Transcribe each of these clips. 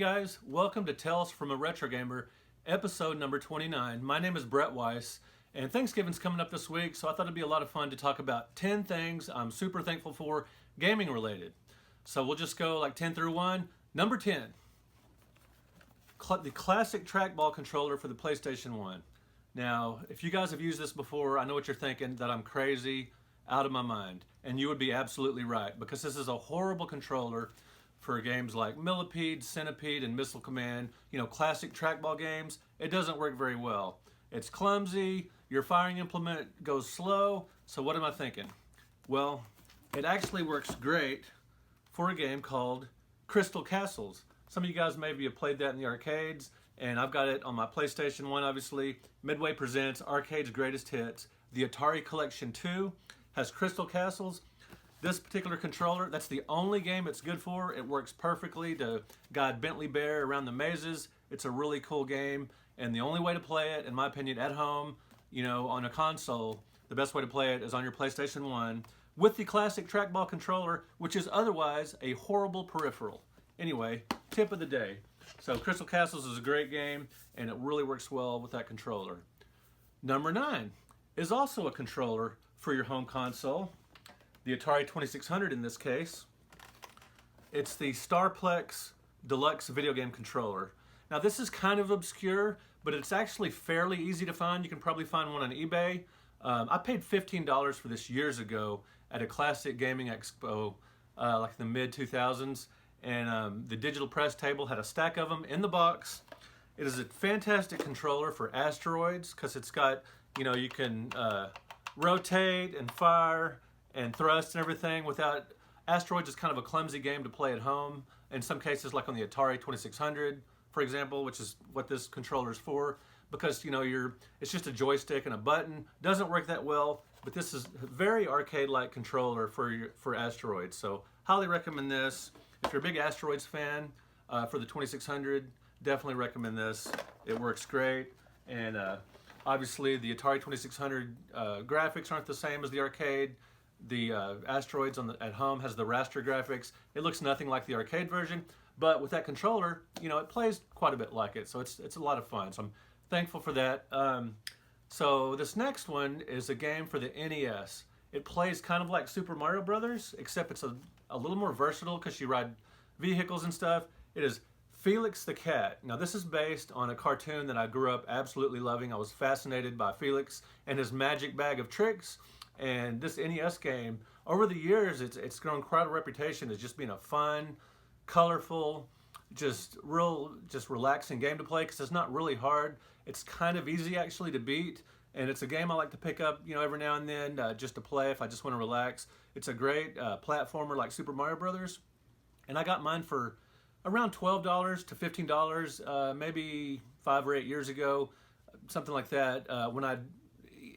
guys, welcome to Tales from a Retro Gamer, episode number 29. My name is Brett Weiss, and Thanksgiving's coming up this week, so I thought it'd be a lot of fun to talk about 10 things I'm super thankful for, gaming related. So we'll just go like 10 through 1. Number 10, the classic trackball controller for the PlayStation 1. Now, if you guys have used this before, I know what you're thinking, that I'm crazy, out of my mind. And you would be absolutely right, because this is a horrible controller for games like Millipede, Centipede, and Missile Command, you know, classic trackball games. It doesn't work very well. It's clumsy, your firing implement goes slow, so what am I thinking? Well, it actually works great for a game called Crystal Castles. Some of you guys maybe have played that in the arcades, and I've got it on my PlayStation 1, obviously. Midway presents Arcade's Greatest Hits. The Atari Collection 2 has Crystal Castles. This particular controller, that's the only game it's good for. It works perfectly to guide Bentley Bear around the mazes. It's a really cool game, and the only way to play it, in my opinion, at home, you know, on a console, the best way to play it is on your PlayStation 1 with the classic trackball controller, which is otherwise a horrible peripheral. Anyway, tip of the day. So Crystal Castles is a great game, and it really works well with that controller. Number 9 is also a controller for your home console. The Atari 2600 in this case. It's the Plex Deluxe video game controller. Now this is kind of obscure, but it's actually fairly easy to find. You can probably find one on eBay. I paid $15 for this years ago at a classic gaming expo, like the mid-2000s, and the digital press table had a stack of them in the box. It is a fantastic controller for asteroids because it's got, you know, you can rotate and fire and thrust and everything without. Asteroids is kind of a clumsy game to play at home. In some cases, like on the Atari 2600, for example, which is what this controller is for, because you know it's just a joystick and a button. Doesn't work that well, but this is a very arcade-like controller for asteroids. So highly recommend this. If you're a big asteroids fan for the 2600, definitely recommend this. It works great, and obviously the Atari 2600 graphics aren't the same as the arcade. The asteroids at home has the raster graphics. It looks nothing like the arcade version, but with that controller, you know, it plays quite a bit like it. So it's a lot of fun. So I'm thankful for that. So this next one is a game for the NES. It plays kind of like Super Mario Brothers, except it's a little more versatile because you ride vehicles and stuff. It is Felix the Cat. Now this is based on a cartoon that I grew up absolutely loving. I was fascinated by Felix and his magic bag of tricks. And this NES game, over the years, it's grown quite a reputation as just being a fun, colorful, just relaxing game to play because it's not really hard. It's kind of easy actually to beat, and it's a game I like to pick up, you know, every now and then just to play if I just want to relax. It's a great platformer like Super Mario Brothers, and I got mine for around $12 to $15, maybe 5 or 8 years ago, something like that.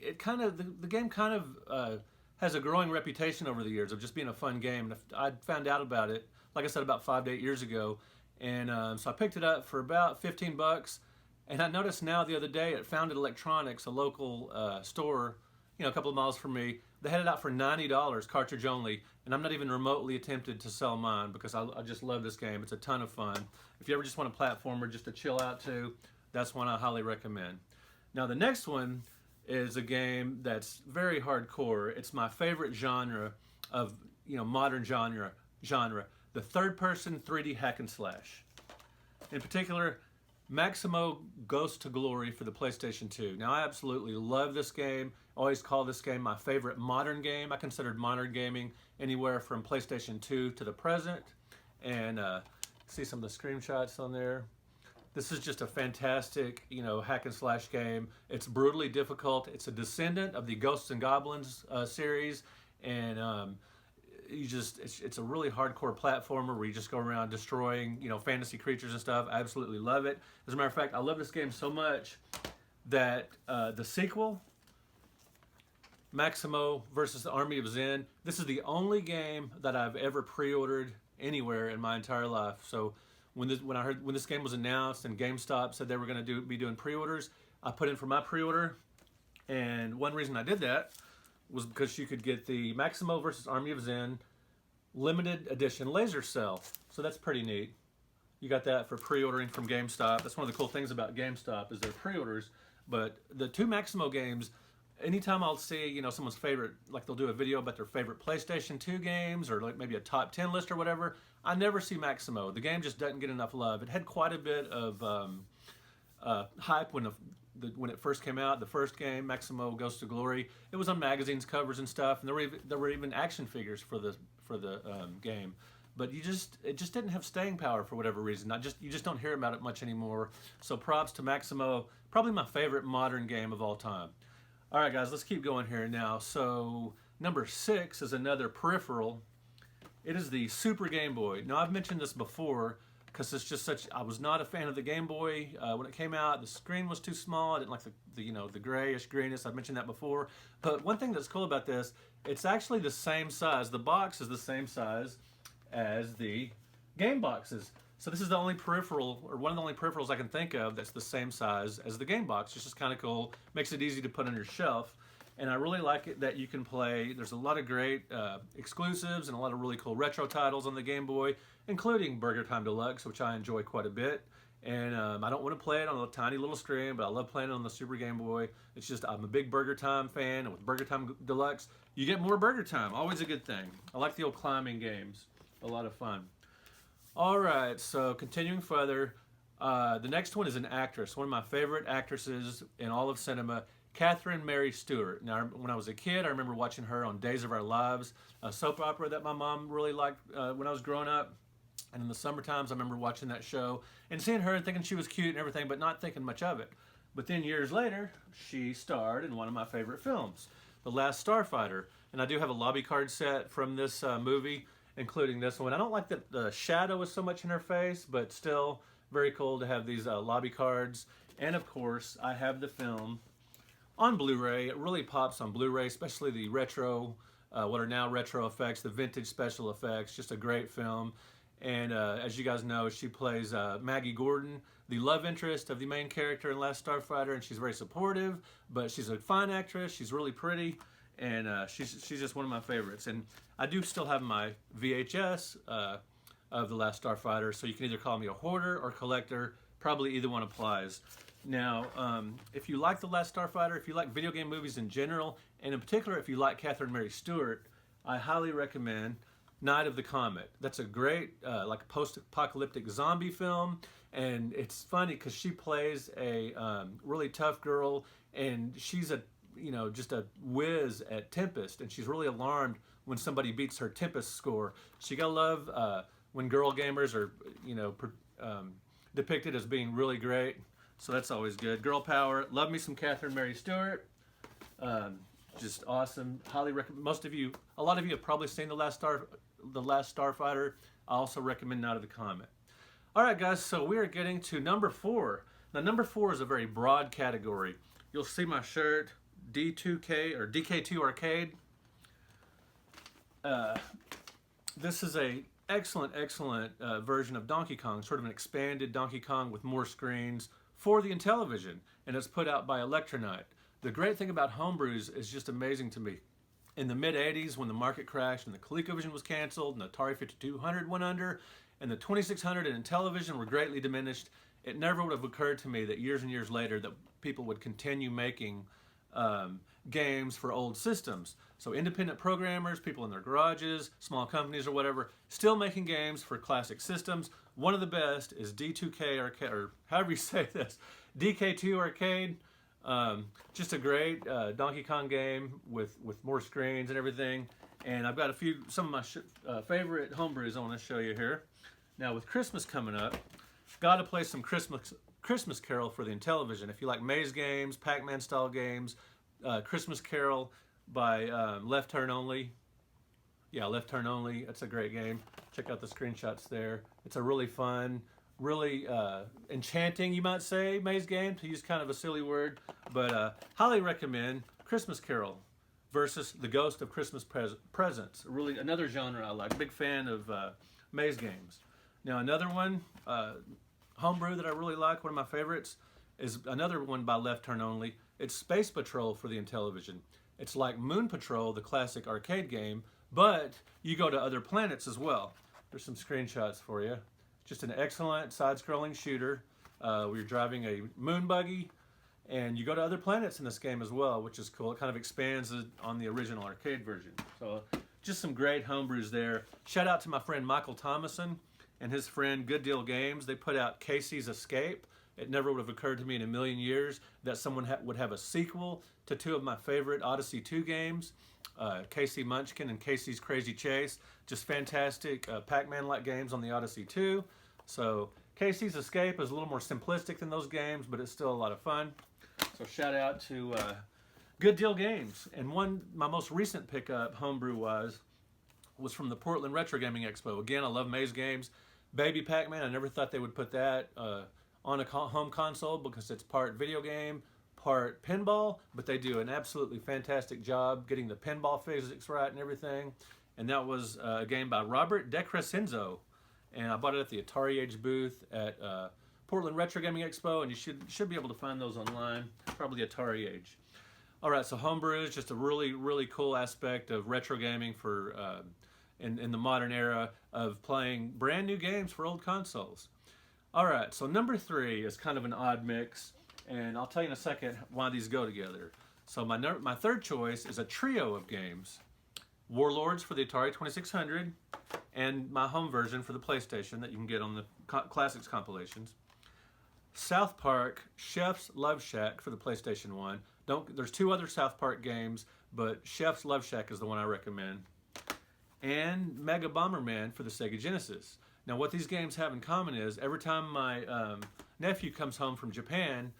The game kind of has a growing reputation over the years of just being a fun game. I found out about it, like I said, about 5 to 8 years ago, and so I picked it up for about 15 bucks. And I noticed now the other day at Founded Electronics, a local store, you know, a couple of miles from me, they had it out for $90, cartridge only, and I'm not even remotely tempted to sell mine because I just love this game. It's a ton of fun. If you ever just want a platformer just to chill out to, that's one I highly recommend. Now the next one is a game that's very hardcore. It's my favorite genre of, you know, modern genre, the third-person 3D hack and slash. In particular, Maximo Ghost to Glory for the PlayStation 2. Now, I absolutely love this game. I always call this game my favorite modern game. I considered modern gaming anywhere from PlayStation 2 to the present. And see some of the screenshots on there. This is just a fantastic, you know, hack and slash game. It's brutally difficult. It's a descendant of the Ghosts and Goblins series, and it's a really hardcore platformer where you just go around destroying, you know, fantasy creatures and stuff. I absolutely love it. As a matter of fact, I love this game so much that the sequel, Maximo versus the Army of Zen, this is the only game that I've ever pre-ordered anywhere in my entire life. So when this game was announced and GameStop said they were going to be doing pre-orders, I put in for my pre-order, and one reason I did that was because you could get the Maximo versus Army of Zen limited edition laser cell. So that's pretty neat. You got that for pre-ordering from GameStop. That's one of the cool things about GameStop is their pre-orders. But the two Maximo games, anytime I'll see, you know, someone's favorite, like they'll do a video about their favorite PlayStation 2 games or like maybe a top 10 list or whatever, I never see Maximo. The game just doesn't get enough love. It had quite a bit of hype when it first came out. The first game, Maximo Goes to Glory, it was on magazines covers and stuff, and there were even action figures for the game. But it just didn't have staying power for whatever reason. You just don't hear about it much anymore. So props to Maximo, probably my favorite modern game of all time. All right, guys, let's keep going here now. So number 6 is another peripheral. It is the Super Game Boy. Now I've mentioned this before because it's just I was not a fan of the Game Boy when it came out. The screen was too small. I didn't like the grayish greenness. I've mentioned that before. But one thing that's cool about this, it's actually the same size. The box is the same size as the game boxes. So this is the only peripheral, or one of the only peripherals I can think of that's the same size as the game box. It's just kind of cool. Makes it easy to put on your shelf. And I really like it that you can play. There's a lot of great exclusives and a lot of really cool retro titles on the Game Boy, including Burger Time Deluxe, which I enjoy quite a bit. And I don't want to play it on a tiny little screen, but I love playing it on the Super Game Boy. It's just, I'm a big Burger Time fan, and with Burger Time Deluxe, you get more Burger Time. Always a good thing. I like the old climbing games. A lot of fun. All right, so continuing further, the next one is an actress, one of my favorite actresses in all of cinema, Catherine Mary Stewart. Now, when I was a kid, I remember watching her on Days of Our Lives, a soap opera that my mom really liked when I was growing up. And in the summer times, I remember watching that show and seeing her and thinking she was cute and everything, but not thinking much of it. But then years later, she starred in one of my favorite films, The Last Starfighter. And I do have a lobby card set from this movie, including this one. I don't like that the shadow is so much in her face, but still very cool to have these lobby cards. And of course, I have the film on Blu-ray. It really pops on Blu-ray, especially the retro, what are now retro effects, the vintage special effects. Just a great film. And as you guys know, she plays Maggie Gordon, the love interest of the main character in Last Starfighter, and she's very supportive, but she's a fine actress. She's really pretty, and she's just one of my favorites. And I do still have my VHS of The Last Starfighter, so you can either call me a hoarder or collector. Probably either one applies. Now, if you like The Last Starfighter, if you like video game movies in general, and in particular if you like Catherine Mary Stewart, I highly recommend Night of the Comet. That's a great like post-apocalyptic zombie film, and it's funny because she plays a really tough girl, and she's just a whiz at Tempest, and she's really alarmed when somebody beats her Tempest score. So you gotta love when girl gamers are depicted as being really great. So that's always good. Girl power. Love me some Catherine Mary Stewart. Just awesome. Highly recommend. A lot of you have probably seen The Last Starfighter. I also recommend Night of the Comet. All right, guys. So we are getting to number 4. Now, number 4 is a very broad category. You'll see my shirt, D2K or DK2 Arcade. This is a excellent version of Donkey Kong, sort of an expanded Donkey Kong with more screens for the Intellivision, and it's put out by Electronite. The great thing about homebrews is just amazing to me. In the mid-'80s, when the market crashed and the ColecoVision was canceled and the Atari 5200 went under and the 2600 and Intellivision were greatly diminished, it never would have occurred to me that years and years later that people would continue making games for old systems. So independent programmers, people in their garages, small companies or whatever, still making games for classic systems. One of the best is D2K Arcade, or however you say this, DK2 Arcade. Just a great Donkey Kong game with more screens and everything. And I've got some of my favorite homebrews I want to show you here. Now with Christmas coming up, got to play some Christmas Carol for the Intellivision. If you like maze games, Pac-Man style games, Christmas Carol by Left Turn Only. Yeah, Left Turn Only. That's a great game. Check out the screenshots there. It's a really fun, really enchanting, you might say, maze game, to use kind of a silly word. But highly recommend Christmas Carol versus The Ghost of Christmas Presents. Really another genre I like. Big fan of maze games. Now another one, homebrew that I really like, one of my favorites, is another one by Left Turn Only. It's Space Patrol for the Intellivision. It's like Moon Patrol, the classic arcade game, but you go to other planets as well. There's some screenshots for you. Just an excellent side-scrolling shooter. We're driving a moon buggy, and you go to other planets in this game as well, which is cool. It kind of expands on the original arcade version. So just some great homebrews there. Shout out to my friend Michael Thomason and his friend Good Deal Games. They put out Casey's Escape. It never would have occurred to me in a million years that someone would have a sequel to two of my favorite Odyssey 2 games, Casey Munchkin and Casey's Crazy Chase. Just fantastic Pac-Man-like games on the Odyssey 2. So Casey's Escape is a little more simplistic than those games, but it's still a lot of fun. So shout out to Good Deal Games. And my most recent pickup, homebrew was from the Portland Retro Gaming Expo. Again, I love maze games. Baby Pac-Man, I never thought they would put that on a home console because it's part video game, part pinball, but they do an absolutely fantastic job getting the pinball physics right and everything. And that was a game by Robert DeCrescenzo. And I bought it at the Atari Age booth at Portland Retro Gaming Expo, and you should be able to find those online, probably Atari Age. All right, so homebrew is just a really, really cool aspect of retro gaming for in the modern era of playing brand new games for old consoles. All right, so number 3 is kind of an odd mix, and I'll tell you in a second why these go together. So my third choice is a trio of games. Warlords for the Atari 2600, and my home version for the PlayStation that you can get on the Classics compilations. South Park Chef's Love Shack for the PlayStation 1. There's 2 other South Park games, but Chef's Love Shack is the one I recommend. And Mega Bomberman for the Sega Genesis. Now what these games have in common is every time my nephew comes home from Japan,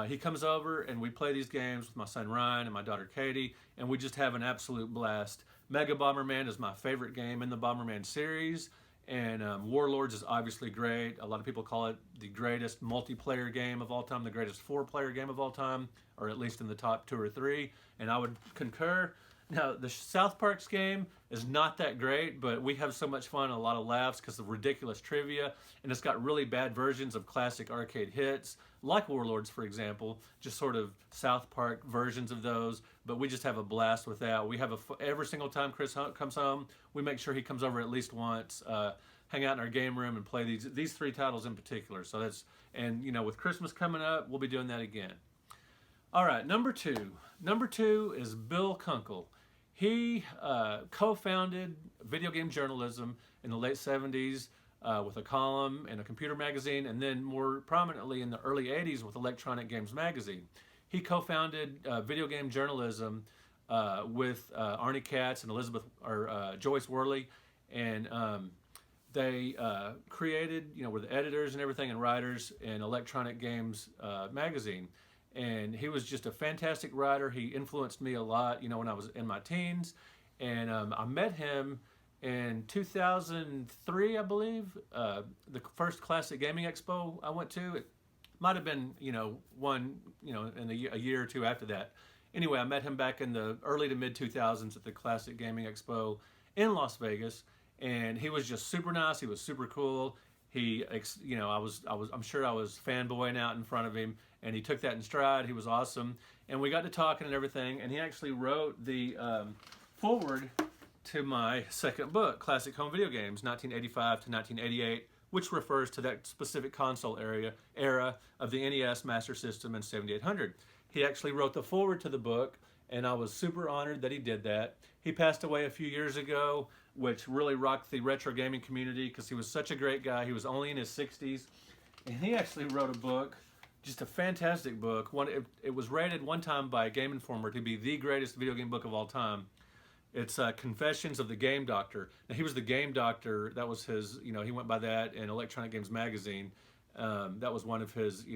he comes over and we play these games with my son Ryan and my daughter Katie, and we just have an absolute blast. Mega Bomberman is my favorite game in the Bomberman series, and Warlords is obviously great. A lot of people call it the greatest multiplayer game of all time, the greatest 4-player game of all time, or at least in the top 2 or 3, and I would concur. Now, the South Park's game is not that great, but we have so much fun and a lot of laughs because of ridiculous trivia, and it's got really bad versions of classic arcade hits, like Warlords, for example, just sort of South Park versions of those, but we just have a blast with that. We have every single time Chris comes home, we make sure he comes over at least once, hang out in our game room and play these 3 titles in particular. So that's, and you know, with Christmas coming up, we'll be doing that again. All right, number 2. Number 2 is Bill Kunkel. He co-founded video game journalism in the late 70s with a column in a computer magazine, and then more prominently in the early 80s with Electronic Games Magazine. He co-founded video game journalism with Arnie Katz and Joyce Worley, and they created, were the editors and everything and writers in Electronic Games Magazine. And he was just a fantastic writer. He influenced me a lot, when I was in my teens. And I met him in 2003, I believe, the first Classic Gaming Expo I went to. It might have been, one, in a year or 2 after that. Anyway, I met him back in the early to mid 2000s at the Classic Gaming Expo in Las Vegas, and he was just super nice. He was super cool. I'm sure I was fanboying out in front of him, and he took that in stride. He was awesome, and we got to talking and everything, and he actually wrote the foreword to my second book, Classic Home Video Games, 1985 to 1988, which refers to that specific console era of the NES Master System and 7800. He actually wrote the foreword to the book, and I was super honored that he did that. He passed away a few years ago, which really rocked the retro gaming community because he was such a great guy. He was only in his 60s, and he actually wrote a book, just a fantastic book. It was rated one time by Game Informer to be the greatest video game book of all time. It's Confessions of the Game Doctor. Now, he was the Game Doctor. That was his, he went by that in Electronic Games Magazine. That was one of his,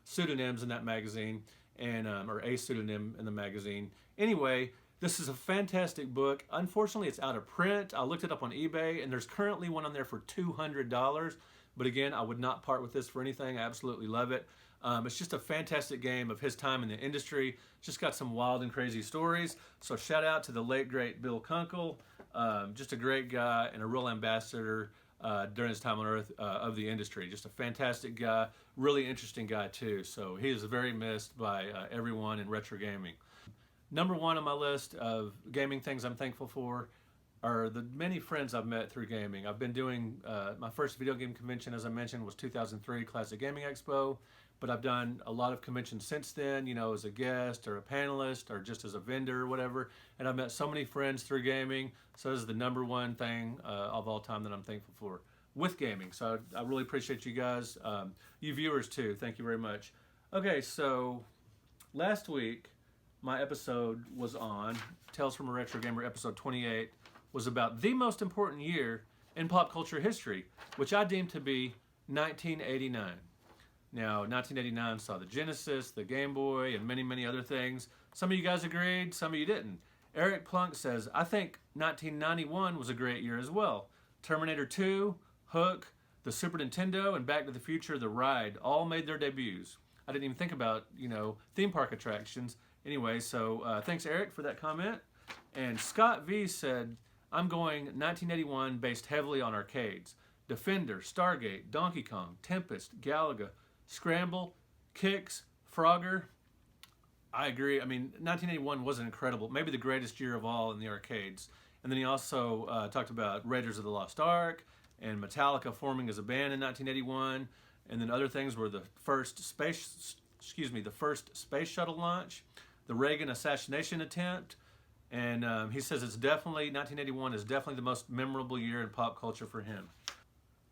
pseudonyms in that magazine, and or a pseudonym in the magazine. Anyway, this is a fantastic book. Unfortunately, it's out of print. I looked it up on eBay, and there's currently one on there for $200. But again, I would not part with this for anything. I absolutely love it. It's just a fantastic game of his time in the industry. It's just got some wild and crazy stories. So shout out to the late, great Bill Kunkel. Just a great guy and a real ambassador during his time on Earth of the industry. Just a fantastic guy, really interesting guy too. So he is very missed by everyone in retro gaming. Number 1 on my list of gaming things I'm thankful for, are the many friends I've met through gaming. I've been doing, my first video game convention, as I mentioned, was 2003 Classic Gaming Expo, but I've done a lot of conventions since then, you know, as a guest or a panelist or just as a vendor or whatever, and I've met so many friends through gaming, so this is the number one thing of all time that I'm thankful for with gaming. So I really appreciate you guys, you viewers too, thank you very much. Okay, so last week my episode was on Tales from a Retro Gamer, episode 28, was about the most important year in pop culture history, which I deem to be 1989. Now, 1989 saw the Genesis, the Game Boy, and many, many other things. Some of you guys agreed, some of you didn't. Eric Plunk says, I think 1991 was a great year as well. Terminator 2, Hook, the Super Nintendo, and Back to the Future, The Ride, all made their debuts. I didn't even think about, you know, theme park attractions. Anyway, so thanks, Eric, for that comment. And Scott V said, I'm going 1981 based heavily on arcades. Defender, Stargate, Donkey Kong, Tempest, Galaga, Scramble, Kicks, Frogger. I agree. I mean, 1981 was incredible. Maybe the greatest year of all in the arcades. And then he also talked about Raiders of the Lost Ark and Metallica forming as a band in 1981. And then other things were the first space shuttle launch, the Reagan assassination attempt. And he says it's definitely, 1981 is definitely the most memorable year in pop culture for him.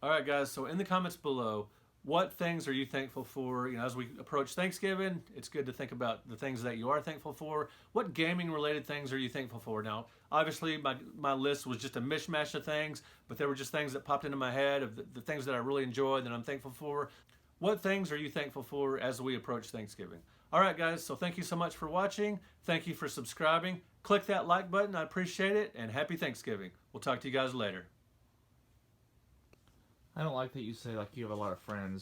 All right, guys, so in the comments below, what things are you thankful for? You know, as we approach Thanksgiving, it's good to think about the things that you are thankful for. What gaming-related things are you thankful for? Now, obviously, my list was just a mishmash of things, but there were just things that popped into my head of the things that I really enjoyed that I'm thankful for. What things are you thankful for as we approach Thanksgiving? All right, guys, so thank you so much for watching. Thank you for subscribing. Click that like button. I appreciate it, and happy Thanksgiving. We'll talk to you guys later. I don't like that you say, like, you have a lot of friends.